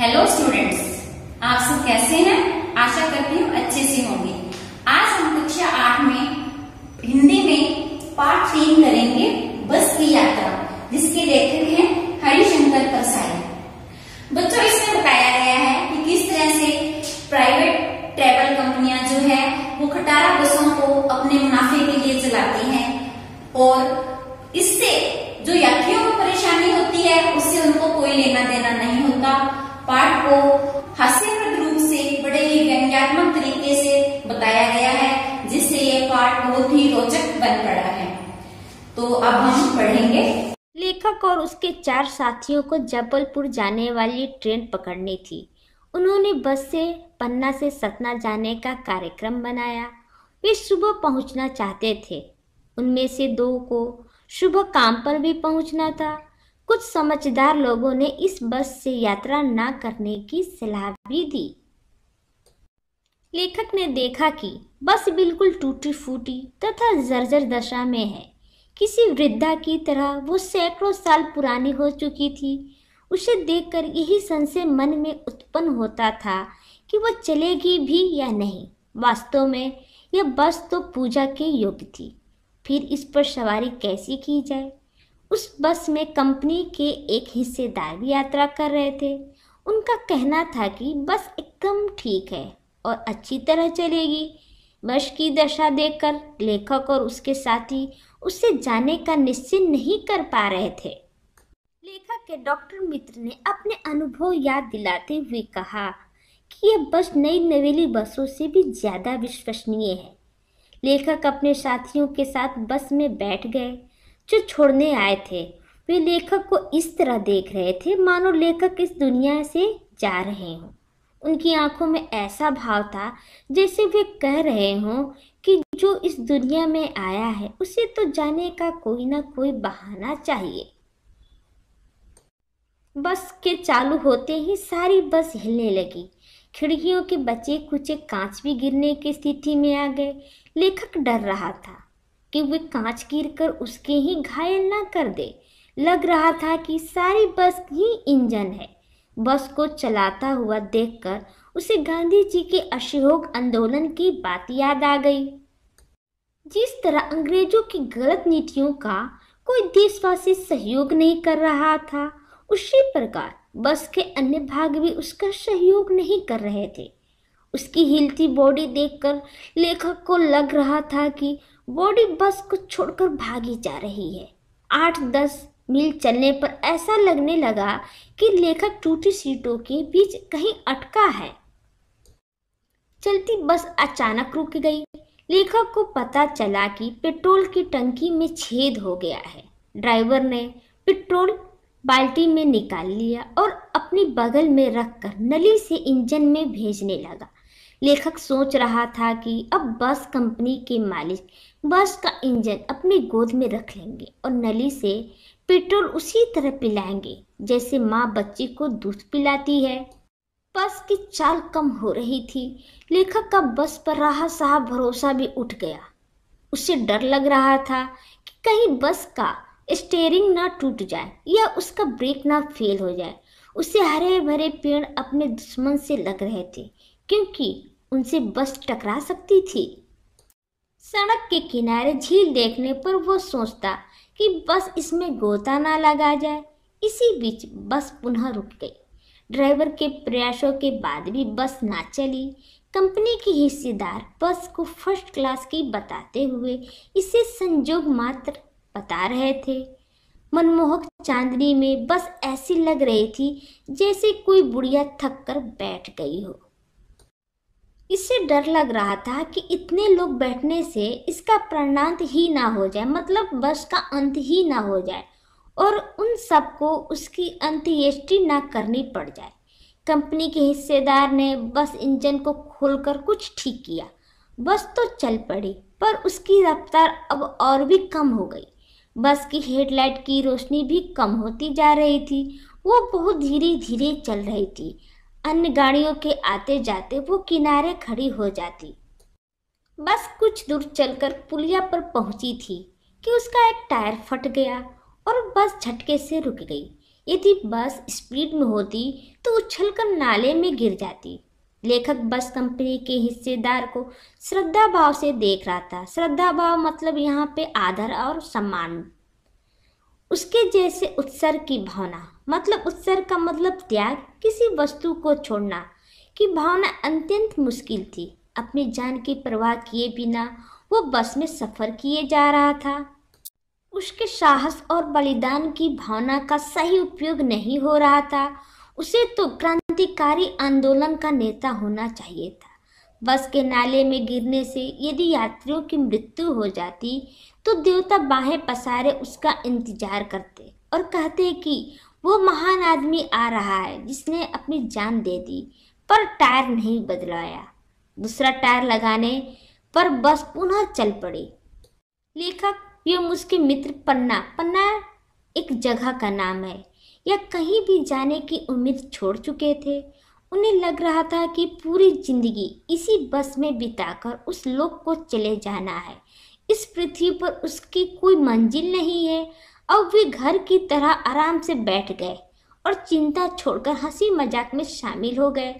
Hello students, आप सब कैसे हैं? आशा करती हूँ अच्छे से होंगे। आज हम कक्षा 8 में हिंदी में पाठ 3 करेंगे, बस की यात्रा, जिसके लेखक हैं हरिशंकर परसाई। बच्चों, इसमें बताया गया है कि किस तरह से प्राइवेट ट्रैवल कंपनियां जो है वो खटारा बसों को अपने मुनाफे के लिए चलाती हैं और इससे जो यात्रियों को परेशानी होती है उससे उनको कोई लेना देना नहीं होता। पाठ को हास्यप्रद रूप से बड़े ही व्यंग्यात्मक तरीके से बताया गया है, जिससे ये पाठ बहुत ही रोचक बन पड़ा है। तो अब हम पढ़ेंगे। लेखक और उसके 4 साथियों को जबलपुर जाने वाली ट्रेन पकड़नी थी। उन्होंने बस से पन्ना से सतना जाने का कार्यक्रम बनाया। वे सुबह पहुंचना चाहते थे। उनमें से 2 को सुबह काम पर भी पहुंचना था। कुछ समझदार लोगों ने इस बस से यात्रा न करने की सलाह भी दी। लेखक ने देखा कि बस बिल्कुल टूटी फूटी तथा जर्जर दशा में है। किसी वृद्धा की तरह वो सैकड़ों साल पुरानी हो चुकी थी। उसे देखकर यही संशय मन में उत्पन्न होता था कि वह चलेगी भी या नहीं। वास्तव में यह बस तो पूजा के योग्य थी, फिर इस पर सवारी कैसी की जाए। उस बस में कंपनी के एक हिस्सेदार भी यात्रा कर रहे थे। उनका कहना था कि बस एकदम ठीक है और अच्छी तरह चलेगी। बस की दशा देखकर लेखक और उसके साथी उससे जाने का निश्चय नहीं कर पा रहे थे। लेखक के डॉक्टर मित्र ने अपने अनुभव याद दिलाते हुए कहा कि यह बस नई नवेली बसों से भी ज़्यादा विश्वसनीय है। लेखक अपने साथियों के साथ बस में बैठ गए। जो छोड़ने आए थे वे लेखक को इस तरह देख रहे थे मानो लेखक इस दुनिया से जा रहे हों। उनकी आंखों में ऐसा भाव था जैसे वे कह रहे हों कि जो इस दुनिया में आया है उसे तो जाने का कोई ना कोई बहाना चाहिए। बस के चालू होते ही सारी बस हिलने लगी। खिड़कियों के बचे कुचे कांच भी गिरने की स्थिति में आ गए। लेखक डर रहा था कि वे कांच गिरकर उसके ही घायल ना कर दे। लग रहा था कि सारी बस ही इंजन है। बस को चलाता हुआ देखकर उसे गांधी जी के असहयोग आंदोलन की बात याद आ गई। जिस तरह अंग्रेजों की गलत नीतियों का कोई देशवासी सहयोग नहीं कर रहा था, उसी प्रकार बस के अन्य भाग भी उसका सहयोग नहीं कर रहे थे। उसकी हिलती बॉडी देखकर लेखक को लग रहा था कि बॉडी बस को छोड़कर भागी जा रही है। 8-10 मील चलने पर ऐसा लगने लगा कि लेखक टूटी सीटों के बीच कहीं अटका है। चलती बस अचानक रुक गई। लेखक को पता चला कि पेट्रोल की टंकी में छेद हो गया है। ड्राइवर ने पेट्रोल बाल्टी में निकाल लिया और अपनी बगल में रखकर नली से इंजन में भेजने लगा। लेखक सोच रहा था कि अब बस कंपनी के मालिक बस का इंजन अपनी गोद में रख लेंगे और नली से पेट्रोल उसी तरह पिलाएंगे जैसे माँ बच्ची को दूध पिलाती है। बस की चाल कम हो रही थी। लेखक का बस पर रहा साहब भरोसा भी उठ गया। उसे डर लग रहा था कि कहीं बस का स्टीयरिंग ना टूट जाए या उसका ब्रेक ना फेल हो जाए। उसे हरे भरे पेड़ अपने दुश्मन से लग रहे थे, क्योंकि उनसे बस टकरा सकती थी। सड़क के किनारे झील देखने पर वो सोचता कि बस इसमें गोता ना लगा जाए। इसी बीच बस पुनः रुक गई। ड्राइवर के प्रयासों के बाद भी बस ना चली। कंपनी के हिस्सेदार बस को फर्स्ट क्लास की बताते हुए इसे संजोग मात्र बता रहे थे। मनमोहक चांदनी में बस ऐसी लग रही थी जैसे कोई बुढ़िया थक कर बैठ गई हो। इससे डर लग रहा था कि इतने लोग बैठने से इसका प्राणांत ही ना हो जाए, मतलब बस का अंत ही ना हो जाए और उन सबको उसकी अंत्येष्टि ना करनी पड़ जाए। कंपनी के हिस्सेदार ने बस इंजन को खोलकर कुछ ठीक किया। बस तो चल पड़ी, पर उसकी रफ्तार अब और भी कम हो गई। बस की हेडलाइट की रोशनी भी कम होती जा रही थी। वो बहुत धीरे धीरे चल रही थी। अन्य गाड़ियों के आते जाते वो किनारे खड़ी हो जाती। बस कुछ दूर चलकर पुलिया पर पहुंची थी कि उसका एक टायर फट गया और बस झटके से रुक गई। यदि बस स्पीड में होती तो उछलकर नाले में गिर जाती। लेखक बस कंपनी के हिस्सेदार को श्रद्धा भाव से देख रहा था। श्रद्धा भाव मतलब यहाँ पे आदर और सम्मान। उसके जैसे उत्सर्ग की भावना, मतलब उत्सर्ग का मतलब त्याग, किसी वस्तु को छोड़ना की भावना अत्यंत मुश्किल थी। अपनी जान की परवाह किए बिना वो बस में सफर किए जा रहा था। उसके साहस और बलिदान की भावना का सही उपयोग नहीं हो रहा था। उसे तो क्रांतिकारी आंदोलन का नेता होना चाहिए था। बस के नाले में गिरने से यदि यात्रियों की मृत्यु हो जाती तो देवता बाहें पसारे उसका इंतजार करते और कहते कि वो महान आदमी आ रहा है जिसने अपनी जान दे दी पर टायर नहीं बदलाया। दूसरा टायर लगाने पर बस पुनः चल पड़ी। लेखक एवं उसके मित्र पन्ना एक जगह का नाम है, या कहीं भी जाने की उम्मीद छोड़ चुके थे। उन्हें लग रहा था कि पूरी जिंदगी इसी बस में बिताकर उस लोक को चले जाना है। इस पृथ्वी पर उसकी कोई मंजिल नहीं है। अब वे घर की तरह आराम से बैठ गए और चिंता छोड़कर हंसी मजाक में शामिल हो गए।